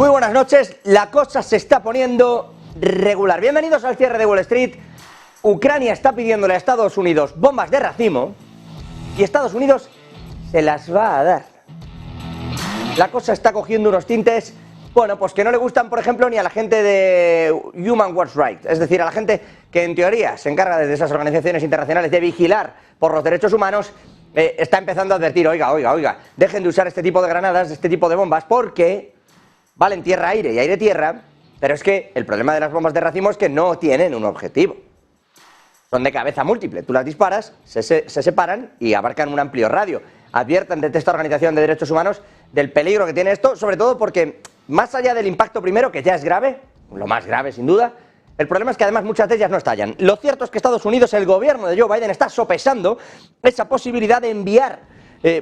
Muy buenas noches, la cosa se está poniendo regular. Bienvenidos al cierre de Wall Street. Ucrania está pidiéndole a Estados Unidos bombas de racimo y Estados Unidos se las va a dar. La cosa está cogiendo unos tintes, bueno, pues que no le gustan, por ejemplo, ni a la gente de Human Rights, es decir, a la gente que en teoría se encarga desde esas organizaciones internacionales de vigilar por los derechos humanos. Está empezando a advertir, oiga, dejen de usar este tipo de granadas, este tipo de bombas, porque valen tierra-aire y aire-tierra, pero es que el problema de las bombas de racimo es que no tienen un objetivo. Son de cabeza múltiple, tú las disparas, se separan y abarcan un amplio radio. Advierten desde esta organización de derechos humanos del peligro que tiene esto, sobre todo porque, más allá del impacto primero, que ya es grave, lo más grave sin duda, el problema es que además muchas de ellas no estallan. Lo cierto es que Estados Unidos, el gobierno de Joe Biden, está sopesando esa posibilidad de enviar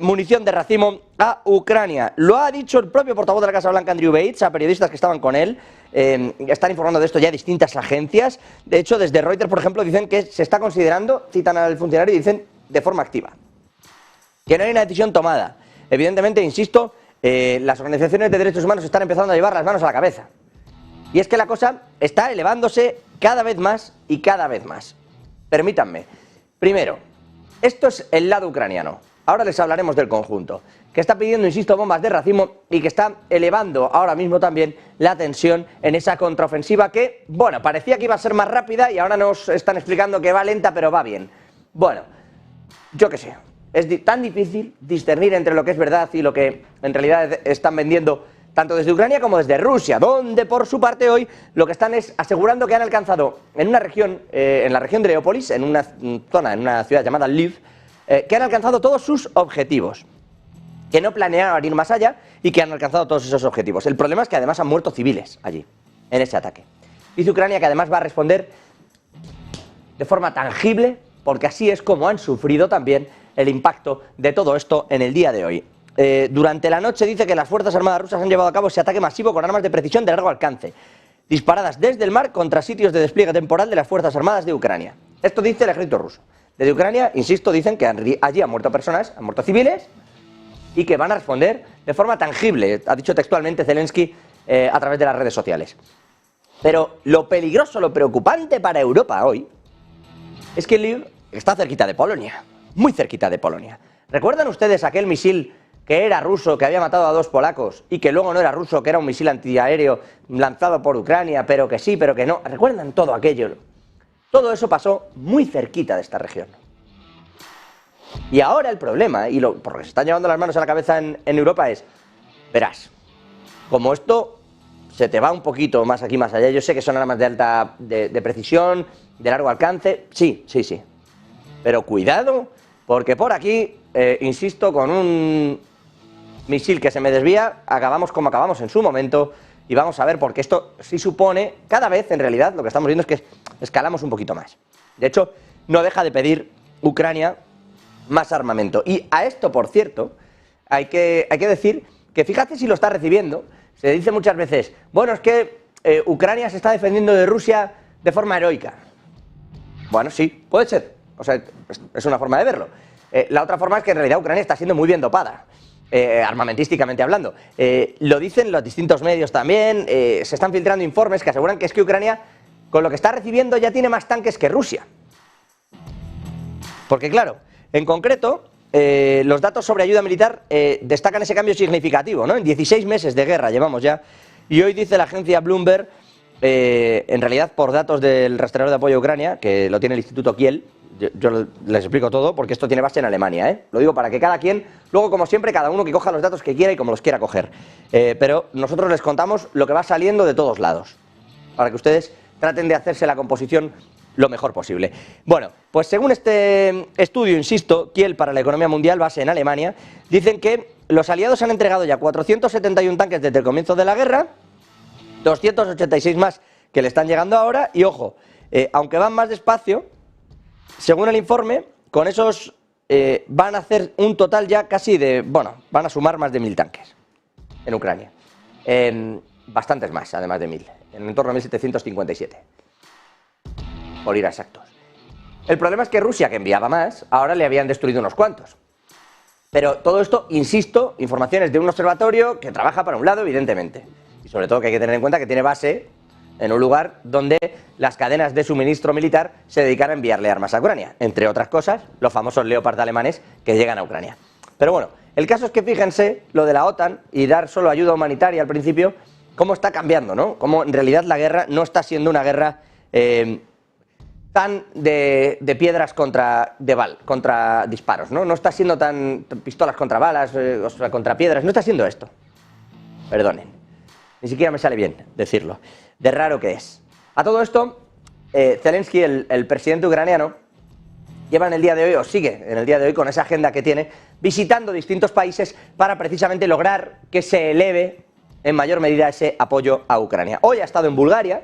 munición de racimo a Ucrania. Lo ha dicho el propio portavoz de la Casa Blanca, Andrew Bates, a periodistas que estaban con él. Están informando de esto ya distintas agencias. De hecho, desde Reuters, por ejemplo, dicen que se está considerando, citan al funcionario y dicen de forma activa, que no hay una decisión tomada. Evidentemente, insisto, las organizaciones de derechos humanos están empezando a llevar las manos a la cabeza. Y es que la cosa está elevándose cada vez más y cada vez más. Permítanme. Primero, esto es el lado ucraniano. Ahora les hablaremos del conjunto, que está pidiendo, insisto, bombas de racimo y que está elevando ahora mismo también la tensión en esa contraofensiva que, bueno, parecía que iba a ser más rápida y ahora nos están explicando que va lenta pero va bien. Bueno, yo qué sé, es tan difícil discernir entre lo que es verdad y lo que en realidad están vendiendo tanto desde Ucrania como desde Rusia, donde por su parte hoy lo que están es asegurando que han alcanzado en una región, en la región de Leópolis, en una zona, en una ciudad llamada Lviv, que han alcanzado todos sus objetivos, que no planeaban ir más allá y que han alcanzado todos esos objetivos. El problema es que además han muerto civiles allí, en ese ataque. Dice Ucrania que además va a responder de forma tangible, porque así es como han sufrido también el impacto de todo esto en el día de hoy. Durante la noche dice que las Fuerzas Armadas rusas han llevado a cabo ese ataque masivo con armas de precisión de largo alcance, disparadas desde el mar contra sitios de despliegue temporal de las Fuerzas Armadas de Ucrania. Esto dice el ejército ruso. Desde Ucrania, insisto, dicen que allí han muerto personas, han muerto civiles, y que van a responder de forma tangible, ha dicho textualmente Zelensky a través de las redes sociales. Pero lo peligroso, lo preocupante para Europa hoy, es que Lviv está cerquita de Polonia, muy cerquita de Polonia. ¿Recuerdan ustedes aquel misil que era ruso, que había matado a 2 polacos, y que luego no era ruso, que era un misil antiaéreo lanzado por Ucrania, pero que sí, pero que no? ¿Recuerdan todo aquello? Todo eso pasó muy cerquita de esta región. Y ahora el problema, y por lo que se están llevando las manos a la cabeza en Europa es, verás, como esto se te va un poquito más aquí, más allá, yo sé que son armas de alta de precisión, de largo alcance, sí, pero cuidado, porque por aquí, insisto, con un misil que se me desvía, acabamos como acabamos en su momento, y vamos a ver, porque esto sí supone, cada vez en realidad lo que estamos viendo es que escalamos un poquito más. De hecho, no deja de pedir Ucrania más armamento. Y a esto, por cierto, hay que decir que fíjate si lo está recibiendo. Se dice muchas veces, bueno, es que Ucrania se está defendiendo de Rusia de forma heroica. Bueno, sí, puede ser. O sea, es una forma de verlo. La otra forma es que en realidad Ucrania está siendo muy bien dopada, armamentísticamente hablando. Lo dicen los distintos medios también, se están filtrando informes que aseguran que es que Ucrania, con lo que está recibiendo, ya tiene más tanques que Rusia. Porque claro, en concreto, los datos sobre ayuda militar destacan ese cambio significativo, ¿no? En 16 meses de guerra llevamos ya, y hoy dice la agencia Bloomberg, en realidad por datos del rastreador de apoyo a Ucrania, que lo tiene el Instituto Kiel, yo les explico todo porque esto tiene base en Alemania, Lo digo para que cada quien, luego como siempre, cada uno que coja los datos que quiera y como los quiera coger. Pero nosotros les contamos lo que va saliendo de todos lados, para que ustedes traten de hacerse la composición lo mejor posible. Bueno, pues según este estudio, insisto, Kiel para la economía mundial, base en Alemania, dicen que los aliados han entregado ya 471 tanques desde el comienzo de la guerra, 286 más que le están llegando ahora, y ojo, aunque van más despacio, según el informe, con esos van a hacer un total ya casi de, bueno, van a sumar más de 1000 tanques en Ucrania. Bastantes más, además de 1000, en torno a 1757, por ir a exactos. El problema es que Rusia, que enviaba más, ahora le habían destruido unos cuantos. Pero todo esto, insisto, informaciones de un observatorio que trabaja para un lado, evidentemente. sobre todo que hay que tener en cuenta que tiene base en un lugar donde las cadenas de suministro militar se dedican a enviarle armas a Ucrania, entre otras cosas, los famosos Leopard alemanes que llegan a Ucrania. Pero bueno, el caso es que fíjense lo de la OTAN y dar solo ayuda humanitaria al principio, cómo está cambiando, ¿no? Cómo en realidad la guerra no está siendo una guerra tan de piedras contra disparos, ¿no? No está siendo tan pistolas contra balas, o sea, contra piedras, no está siendo esto. Perdonen, ni siquiera me sale bien decirlo, de raro que es. A todo esto, Zelensky, el presidente ucraniano, lleva en el día de hoy, o sigue en el día de hoy con esa agenda que tiene, visitando distintos países para precisamente lograr que se eleve en mayor medida ese apoyo a Ucrania. Hoy ha estado en Bulgaria,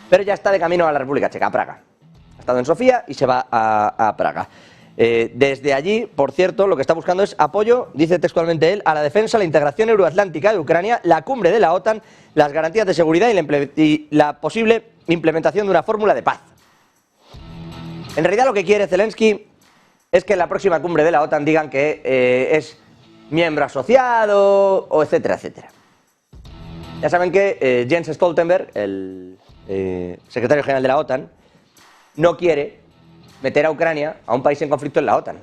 pero ya está de camino a la República Checa, a Praga. Ha estado en Sofía y se va a Praga. Desde allí, por cierto, lo que está buscando es apoyo, dice textualmente él, a la defensa, la integración euroatlántica de Ucrania, la cumbre de la OTAN, las garantías de seguridad y la posible implementación de una fórmula de paz. En realidad lo que quiere Zelensky es que en la próxima cumbre de la OTAN digan que es miembro asociado, o etcétera, etcétera. Ya saben que Jens Stoltenberg, el secretario general de la OTAN, no quiere meter a Ucrania, a un país en conflicto, en la OTAN.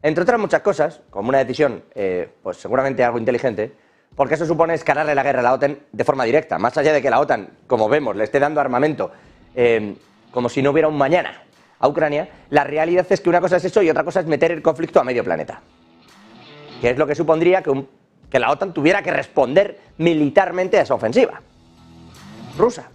Entre otras muchas cosas, como una decisión, pues seguramente algo inteligente, porque eso supone escalarle la guerra a la OTAN de forma directa. Más allá de que la OTAN, como vemos, le esté dando armamento como si no hubiera un mañana a Ucrania, la realidad es que una cosa es eso y otra cosa es meter el conflicto a medio planeta. Que es lo que supondría que la OTAN tuviera que responder militarmente a esa ofensiva rusa.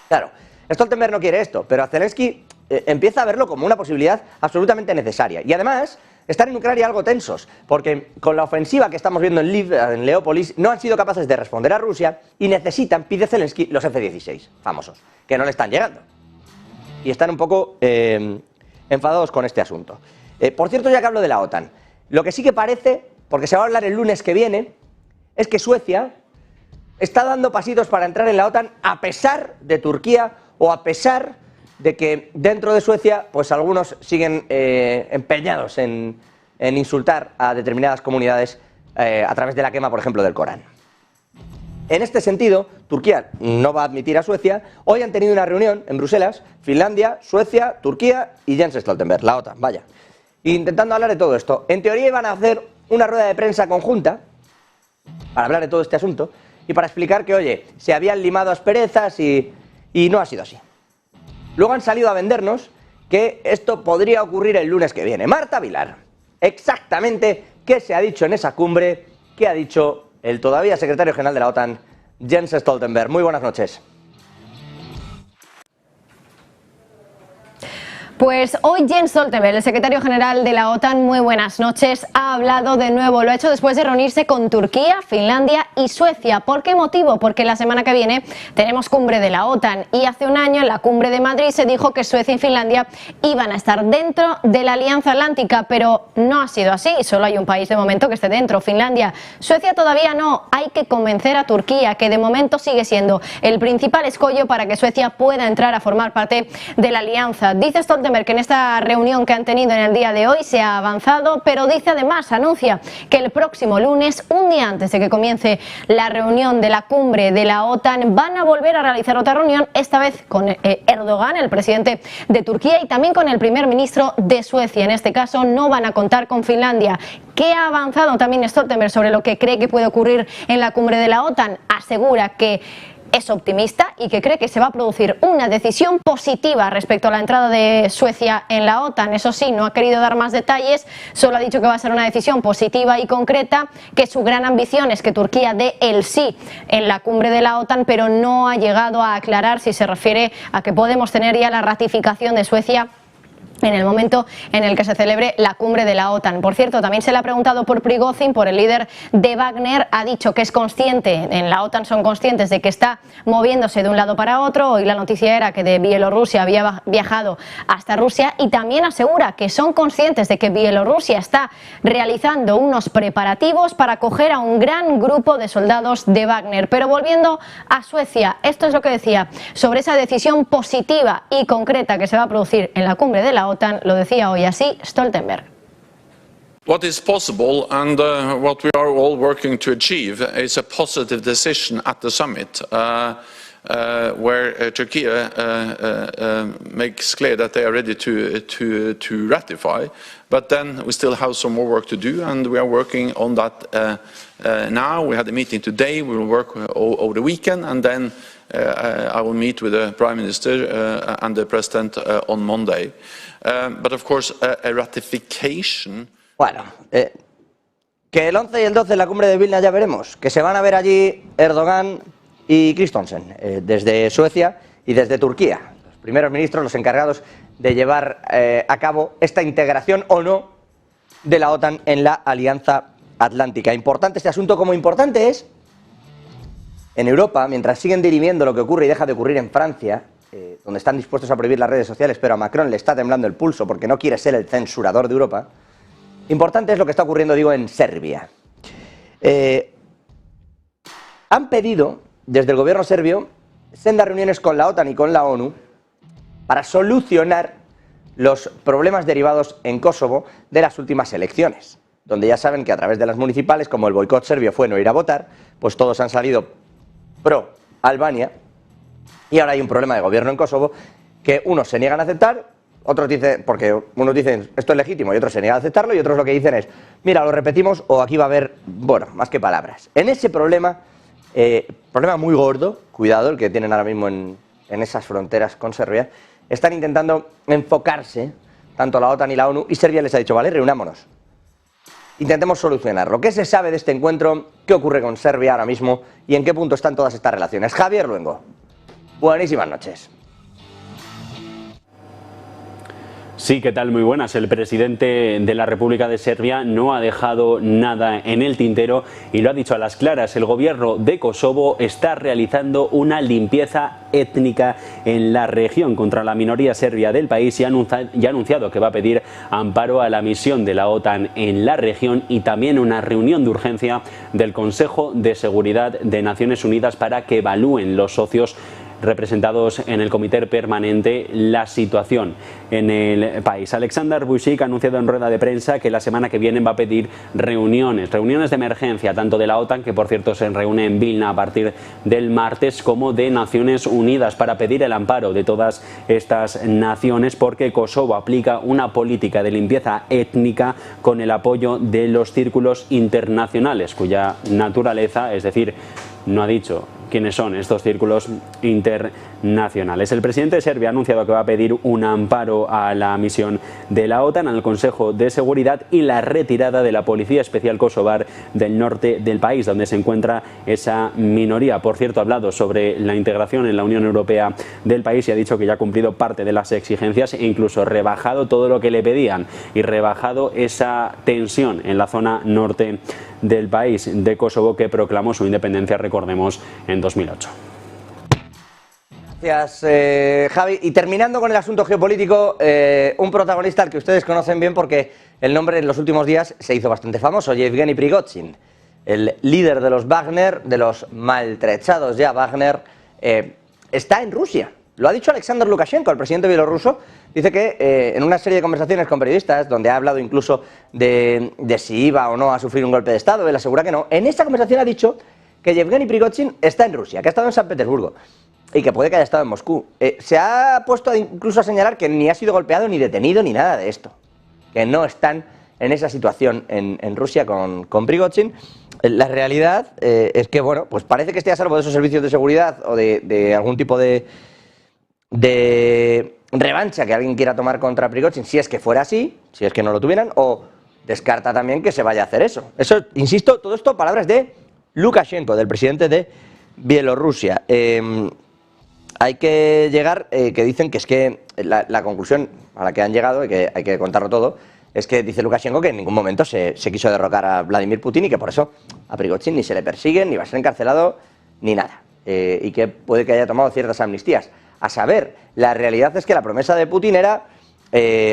Claro, Stoltenberg no quiere esto, pero a Zelensky empieza a verlo como una posibilidad absolutamente necesaria. Y además, están en Ucrania algo tensos, porque con la ofensiva que estamos viendo en Lviv, en Leópolis, no han sido capaces de responder a Rusia y necesitan, pide Zelensky, los F-16 famosos, que no le están llegando. Y están un poco enfadados con este asunto. Por cierto, ya que hablo de la OTAN, lo que sí que parece, porque se va a hablar el lunes que viene, es que Suecia está dando pasitos para entrar en la OTAN a pesar de Turquía o a pesar de que dentro de Suecia pues algunos siguen empeñados en insultar a determinadas comunidades a través de la quema, por ejemplo, del Corán. En este sentido, Turquía no va a admitir a Suecia. Hoy han tenido una reunión en Bruselas, Finlandia, Suecia, Turquía y Jens Stoltenberg, la OTAN, vaya, intentando hablar de todo esto. En teoría iban a hacer una rueda de prensa conjunta para hablar de todo este asunto y para explicar que, oye, se habían limado asperezas y no ha sido así. Luego han salido a vendernos que esto podría ocurrir el lunes que viene. Marta Vilar, exactamente qué se ha dicho en esa cumbre, qué ha dicho el todavía secretario general de la OTAN, Jens Stoltenberg. Muy buenas noches. Pues hoy Jens Stoltenberg, el secretario general de la OTAN, muy buenas noches, ha hablado de nuevo. Lo ha hecho después de reunirse con Turquía, Finlandia y Suecia. ¿Por qué motivo? Porque la semana que viene tenemos cumbre de la OTAN y hace un año en la cumbre de Madrid se dijo que Suecia y Finlandia iban a estar dentro de la Alianza Atlántica, pero no ha sido así. Solo hay un país de momento que esté dentro, Finlandia. Suecia todavía no. Hay que convencer a Turquía, que de momento sigue siendo el principal escollo para que Suecia pueda entrar a formar parte de la alianza. Dice Stoltenberg que en esta reunión que han tenido en el día de hoy se ha avanzado, pero dice además, anuncia que el próximo lunes, un día antes de que comience la reunión de la cumbre de la OTAN, van a volver a realizar otra reunión, esta vez con Erdogan, el presidente de Turquía, y también con el primer ministro de Suecia. En este caso no van a contar con Finlandia. ¿Qué ha avanzado también Stoltenberg sobre lo que cree que puede ocurrir en la cumbre de la OTAN? Asegura que es optimista y que cree que se va a producir una decisión positiva respecto a la entrada de Suecia en la OTAN. Eso sí, no ha querido dar más detalles, solo ha dicho que va a ser una decisión positiva y concreta, que su gran ambición es que Turquía dé el sí en la cumbre de la OTAN, pero no ha llegado a aclarar si se refiere a que podemos tener ya la ratificación de Suecia en el momento en el que se celebre la cumbre de la OTAN. Por cierto, también se le ha preguntado por Prigozhin, por el líder de Wagner. Ha dicho que es consciente, en la OTAN son conscientes de que está moviéndose de un lado para otro. Hoy la noticia era que de Bielorrusia había viajado hasta Rusia, y también asegura que son conscientes de que Bielorrusia está realizando unos preparativos para acoger a un gran grupo de soldados de Wagner. Pero volviendo a Suecia, esto es lo que decía sobre esa decisión positiva y concreta que se va a producir en la cumbre de la OTAN, lo decía hoy así Stoltenberg. What is possible and what we are all working to achieve is a positive decision at the summit where Turkey makes clear that they are ready to ratify. But then we still have some more work to do, and we are working on that now. We had a meeting today. We will work over the weekend, and then I will meet with the Prime Minister and the President on Monday. But of course, a ratification. Bueno, que el 11 y el 12 en la cumbre de Vilna ya veremos, que se van a ver allí Erdogan y Kristersson, desde Suecia y desde Turquía, los primeros ministros, los encargados de llevar a cabo esta integración o no de la OTAN en la Alianza Atlántica. Importante este asunto, como importante es, en Europa, mientras siguen dirimiendo lo que ocurre y deja de ocurrir en Francia, donde están dispuestos a prohibir las redes sociales, pero a Macron le está temblando el pulso porque no quiere ser el censurador de Europa. Importante es lo que está ocurriendo, digo, en Serbia. Han pedido, desde el gobierno serbio, sendas reuniones con la OTAN y con la ONU para solucionar los problemas derivados en Kosovo de las últimas elecciones, donde ya saben que a través de las municipales, como el boicot serbio fue no ir a votar, pues todos han salido pro Albania y ahora hay un problema de gobierno en Kosovo que unos se niegan a aceptar. Otros dicen, porque unos dicen esto es legítimo y otros se niegan a aceptarlo, y otros lo que dicen es, mira, lo repetimos o aquí va a haber, bueno, más que palabras. En ese problema, problema muy gordo, cuidado, el que tienen ahora mismo en esas fronteras con Serbia, están intentando enfocarse, tanto la OTAN y la ONU, y Serbia les ha dicho, vale, reunámonos. Intentemos solucionarlo. ¿Qué se sabe de este encuentro? ¿Qué ocurre con Serbia ahora mismo? ¿Y en qué punto están todas estas relaciones? Javier Luengo, buenísimas noches. Sí, ¿qué tal? Muy buenas. El presidente de la República de Serbia no ha dejado nada en el tintero y lo ha dicho a las claras. El gobierno de Kosovo está realizando una limpieza étnica en la región contra la minoría serbia del país y ha anunciado que va a pedir amparo a la misión de la OTAN en la región y también una reunión de urgencia del Consejo de Seguridad de Naciones Unidas para que evalúen los socios representados en el comité permanente la situación en el país. Alexander Vučić ha anunciado en rueda de prensa que la semana que viene va a pedir reuniones de emergencia, tanto de la OTAN, que por cierto se reúne en Vilna a partir del martes, como de Naciones Unidas, para pedir el amparo de todas estas naciones, porque Kosovo aplica una política de limpieza étnica con el apoyo de los círculos internacionales, cuya naturaleza, es decir, no ha dicho quiénes son estos círculos internacionales. El presidente de Serbia ha anunciado que va a pedir un amparo a la misión de la OTAN, al Consejo de Seguridad, y la retirada de la Policía Especial Kosovar del norte del país, donde se encuentra esa minoría. Por cierto, ha hablado sobre la integración en la Unión Europea del país y ha dicho que ya ha cumplido parte de las exigencias e incluso rebajado todo lo que le pedían y rebajado esa tensión en la zona norte del país de Kosovo, que proclamó su independencia, recordemos, en 2008. Gracias, Javi. Y terminando con el asunto geopolítico, un protagonista al que ustedes conocen bien porque el nombre en los últimos días se hizo bastante famoso, Yevgeny Prigozhin, el líder de los Wagner, de los maltrechados ya Wagner, está en Rusia. Lo ha dicho Alexander Lukashenko, el presidente bielorruso. Dice que en una serie de conversaciones con periodistas, donde ha hablado incluso de si iba o no a sufrir un golpe de Estado, él asegura que no. En esa conversación ha dicho que Yevgeny Prigozhin está en Rusia, que ha estado en San Petersburgo y que puede que haya estado en Moscú. Se ha puesto incluso a señalar que ni ha sido golpeado, ni detenido, ni nada de esto. Que no están en esa situación en Rusia con Prigozhin. La realidad es que, bueno, pues parece que esté a salvo de esos servicios de seguridad o de algún tipo de revancha que alguien quiera tomar contra Prigozhin, si es que fuera así, si es que no lo tuvieran, o descarta también que se vaya a hacer eso. Eso, insisto, todo esto palabras de Lukashenko, del presidente de Bielorrusia. Hay que llegar, que dicen que es que la conclusión a la que han llegado, y que hay que contarlo todo, es que dice Lukashenko que en ningún momento se quiso derrocar a Vladimir Putin y que por eso a Prigozhin ni se le persigue, ni va a ser encarcelado, ni nada. Y que puede que haya tomado ciertas amnistías. A saber, la realidad es que la promesa de Putin era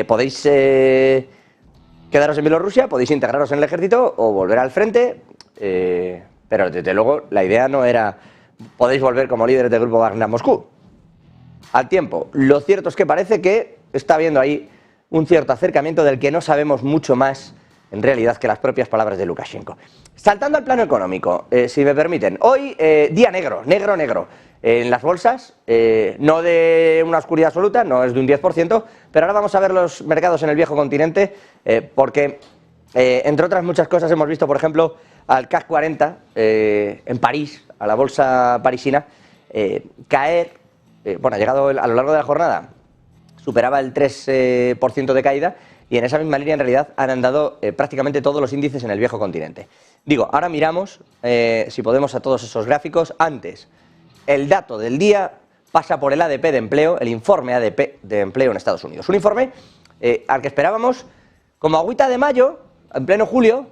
podéis quedaros en Bielorrusia, podéis integraros en el ejército o volver al frente, pero desde luego la idea no era podéis volver como líderes del grupo Wagner a Moscú. Al tiempo, lo cierto es que parece que está habiendo ahí un cierto acercamiento del que no sabemos mucho más en realidad, que las propias palabras de Lukashenko. Saltando al plano económico, si me permiten, hoy día negro, negro. En las bolsas, no de una oscuridad absoluta, no es de un 10%, pero ahora vamos a ver los mercados en el viejo continente, porque, entre otras muchas cosas, hemos visto, por ejemplo, al CAC 40 en París, a la bolsa parisina, caer, bueno, ha llegado a lo largo de la jornada, superaba el 3% de caída, y en esa misma línea, en realidad, han andado prácticamente todos los índices en el viejo continente. Digo, ahora miramos, si podemos, a todos esos gráficos. Antes, el dato del día pasa por el ADP de empleo, el informe ADP de empleo en Estados Unidos. Un informe al que esperábamos como agüita de mayo, en pleno julio,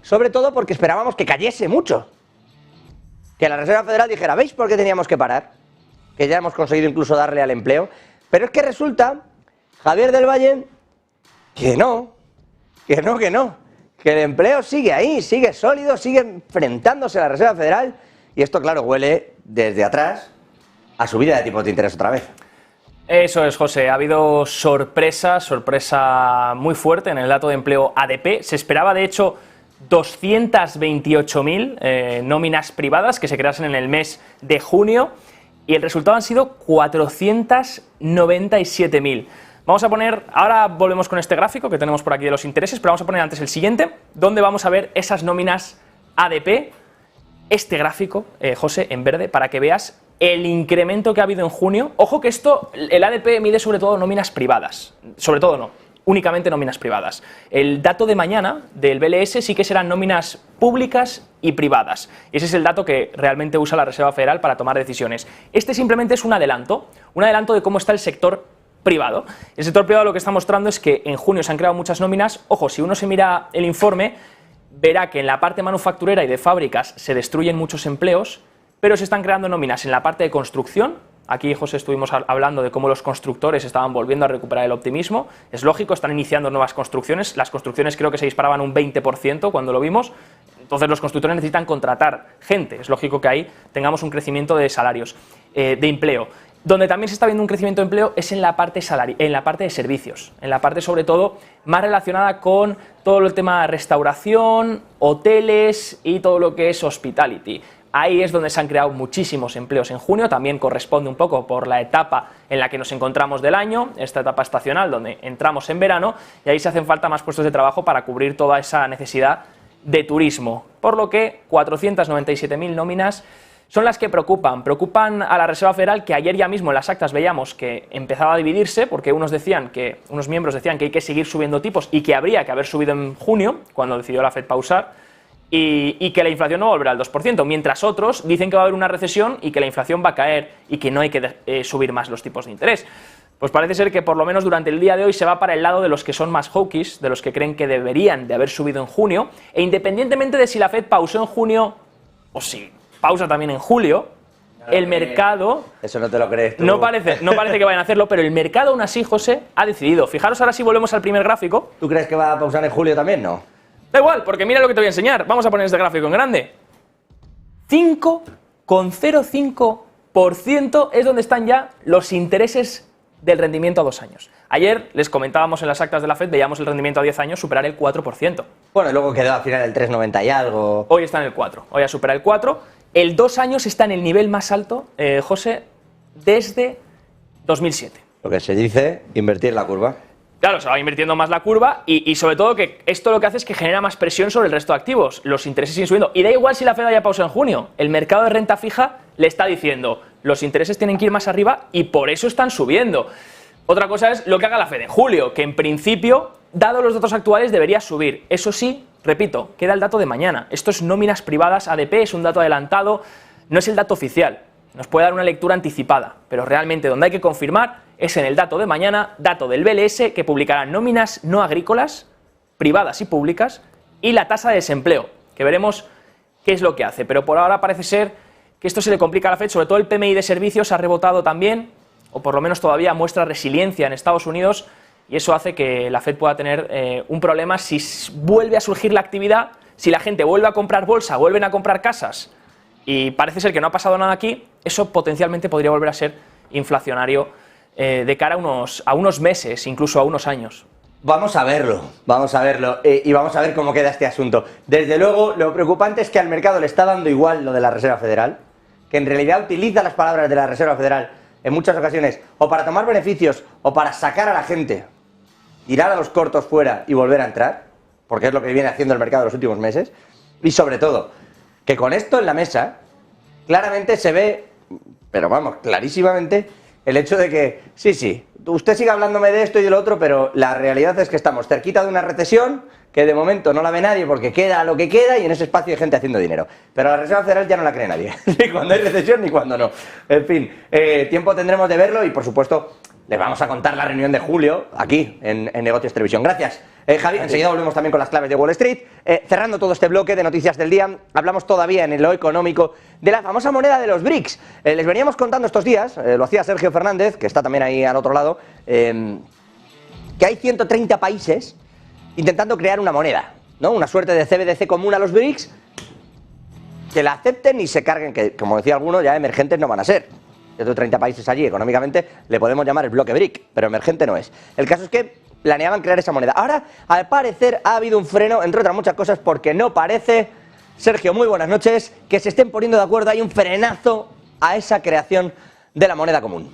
sobre todo porque esperábamos que cayese mucho. Que la Reserva Federal dijera, ¿veis por qué teníamos que parar? Que ya hemos conseguido incluso darle al empleo. Pero es que resulta, Javier del Valle, que no. Que el empleo sigue ahí, sigue sólido, sigue enfrentándose a la Reserva Federal. Y esto, claro, huele desde atrás a subida de tipos de interés otra vez. Eso es, José. Ha habido sorpresa muy fuerte en el dato de empleo ADP. Se esperaba, de hecho, 228.000 nóminas privadas que se creasen en el mes de junio y el resultado han sido 497.000. Vamos a poner, ahora volvemos con este gráfico que tenemos por aquí de los intereses, pero vamos a poner antes el siguiente, donde vamos a ver esas nóminas ADP. Este gráfico, José, en verde, para que veas el incremento que ha habido en junio. Ojo que esto, el ADP mide sobre todo nóminas privadas, sobre todo no, únicamente nóminas privadas. El dato de mañana del BLS sí que serán nóminas públicas y privadas. Y ese es el dato que realmente usa la Reserva Federal para tomar decisiones. Este simplemente es un adelanto de cómo está el sector privado. El sector privado lo que está mostrando es que en junio se han creado muchas nóminas. Ojo, si uno se mira el informe, verá que en la parte manufacturera y de fábricas se destruyen muchos empleos, pero se están creando nóminas en la parte de construcción. Aquí, José, estuvimos hablando de cómo los constructores estaban volviendo a recuperar el optimismo. Es lógico, están iniciando nuevas construcciones. Las construcciones creo que se disparaban un 20% cuando lo vimos. Entonces los constructores necesitan contratar gente. Es lógico que ahí tengamos un crecimiento de salarios, de empleo. Donde también se está viendo un crecimiento de empleo es en la parte de servicios, en la parte sobre todo más relacionada con todo el tema de restauración, hoteles y todo lo que es hospitality. Ahí es donde se han creado muchísimos empleos en junio, también corresponde un poco por la etapa en la que nos encontramos del año, esta etapa estacional donde entramos en verano, y ahí se hacen falta más puestos de trabajo para cubrir toda esa necesidad de turismo. Por lo que 497.000 nóminas son las que preocupan a la Reserva Federal, que ayer ya mismo en las actas veíamos que empezaba a dividirse, porque unos miembros decían que hay que seguir subiendo tipos y que habría que haber subido en junio, cuando decidió la Fed pausar, y que la inflación no volverá al 2%, mientras otros dicen que va a haber una recesión y que la inflación va a caer y que no hay que subir más los tipos de interés. Pues parece ser que por lo menos durante el día de hoy se va para el lado de los que son más hawkish, de los que creen que deberían de haber subido en junio, e independientemente de si la Fed pausó en junio o si pausa también en julio, el mercado... Eso no te lo crees tú. No parece que vayan a hacerlo, pero el mercado aún así, José, ha decidido. Fijaros ahora si volvemos al primer gráfico. ¿Tú crees que va a pausar en julio también? No. Da igual, porque mira lo que te voy a enseñar. Vamos a poner este gráfico en grande. 5,05% es donde están ya los intereses del rendimiento a 2 años. Ayer les comentábamos en las actas de la Fed, veíamos el rendimiento a 10 años superar el 4%. Bueno, y luego quedó al final el 3,90 y algo. Hoy está en el 4, hoy ha superado el 4. El 2 años está en el nivel más alto, José, desde 2007. Lo que se dice, invertir la curva. Claro, se va invirtiendo más la curva y sobre todo que esto lo que hace es que genera más presión sobre el resto de activos. Los intereses siguen subiendo. Y da igual si la Fed haya pausado en junio. El mercado de renta fija le está diciendo los intereses tienen que ir más arriba y por eso están subiendo. Otra cosa es lo que haga la Fed en julio, que en principio, dado los datos actuales, debería subir. Eso sí, repito, queda el dato de mañana. Esto es nóminas privadas, ADP, es un dato adelantado, no es el dato oficial. Nos puede dar una lectura anticipada, pero realmente donde hay que confirmar es en el dato de mañana, dato del BLS, que publicará nóminas no agrícolas, privadas y públicas, y la tasa de desempleo, que veremos qué es lo que hace. Pero por ahora parece ser que esto se le complica a la Fed, sobre todo el PMI de servicios ha rebotado también, o por lo menos todavía muestra resiliencia en Estados Unidos, y eso hace que la Fed pueda tener un problema si vuelve a surgir la actividad, si la gente vuelve a comprar bolsa, vuelven a comprar casas, y parece ser que no ha pasado nada aquí, eso potencialmente podría volver a ser inflacionario de cara a unos meses, incluso a unos años. Vamos a verlo y vamos a ver cómo queda este asunto. Desde luego, lo preocupante es que al mercado le está dando igual lo de la Reserva Federal, que en realidad utiliza las palabras de la Reserva Federal en muchas ocasiones o para tomar beneficios o para sacar a la gente, tirar a los cortos fuera y volver a entrar, porque es lo que viene haciendo el mercado en los últimos meses, y sobre todo, que con esto en la mesa, claramente se ve, pero vamos, clarísimamente, el hecho de que, sí, usted sigue hablándome de esto y de lo otro, pero la realidad es que estamos cerquita de una recesión, que de momento no la ve nadie porque queda lo que queda y en ese espacio hay gente haciendo dinero. Pero la Reserva Federal ya no la cree nadie, ni cuando hay recesión ni cuando no. En fin, tiempo tendremos de verlo y por supuesto les vamos a contar la reunión de julio aquí en Negocios Televisión. Gracias. Javi, enseguida volvemos también con las claves de Wall Street. Cerrando todo este bloque de noticias del día, hablamos todavía en lo económico de la famosa moneda de los BRICS. Les veníamos contando estos días, lo hacía Sergio Fernández, que está también ahí al otro lado, que hay 130 países intentando crear una moneda, ¿no? Una suerte de CBDC común a los BRICS, que la acepten y se carguen, que como decía alguno, ya emergentes no van a ser. 130 países allí, económicamente le podemos llamar el bloque BRIC, pero emergente no es. El caso es que planeaban crear esa moneda. Ahora, al parecer, ha habido un freno, entre otras muchas cosas, porque no parece, Sergio, muy buenas noches, que se estén poniendo de acuerdo, hay un frenazo a esa creación de la moneda común.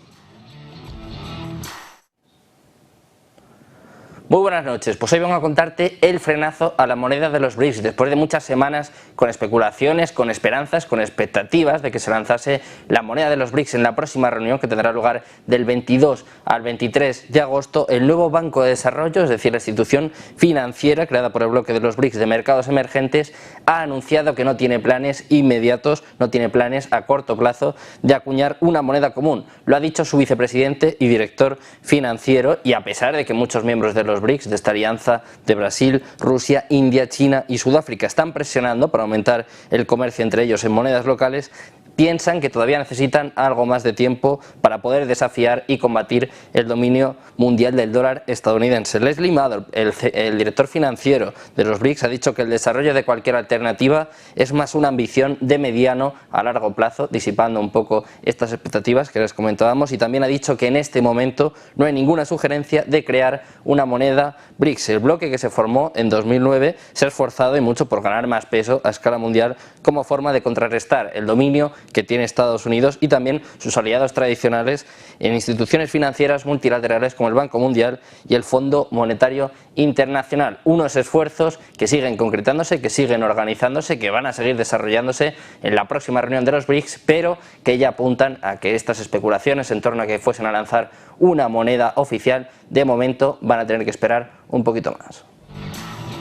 Muy buenas noches, pues hoy vengo a contarte el frenazo a la moneda de los BRICS después de muchas semanas con especulaciones, con esperanzas, con expectativas de que se lanzase la moneda de los BRICS en la próxima reunión que tendrá lugar del 22 al 23 de agosto. El nuevo Banco de Desarrollo, es decir, la institución financiera creada por el bloque de los BRICS de mercados emergentes, ha anunciado que no tiene planes inmediatos, no tiene planes a corto plazo de acuñar una moneda común. Lo ha dicho su vicepresidente y director financiero, y a pesar de que muchos miembros de los BRICS, de esta alianza de Brasil, Rusia, India, China y Sudáfrica, están presionando para aumentar el comercio entre ellos en monedas locales, piensan que todavía necesitan algo más de tiempo para poder desafiar y combatir el dominio mundial del dólar estadounidense. Leslie Maddow, el director financiero de los BRICS, ha dicho que el desarrollo de cualquier alternativa es más una ambición de mediano a largo plazo, disipando un poco estas expectativas que les comentábamos, y también ha dicho que en este momento no hay ninguna sugerencia de crear una moneda BRICS. El bloque, que se formó en 2009, se ha esforzado y mucho por ganar más peso a escala mundial como forma de contrarrestar el dominio que tiene Estados Unidos y también sus aliados tradicionales en instituciones financieras multilaterales como el Banco Mundial y el Fondo Monetario Internacional. Unos esfuerzos que siguen concretándose, que siguen organizándose, que van a seguir desarrollándose en la próxima reunión de los BRICS, pero que ya apuntan a que estas especulaciones en torno a que fuesen a lanzar una moneda oficial, de momento van a tener que esperar un poquito más.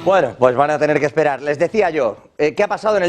Bueno, pues van a tener que esperar. Les decía yo, ¿qué ha pasado en el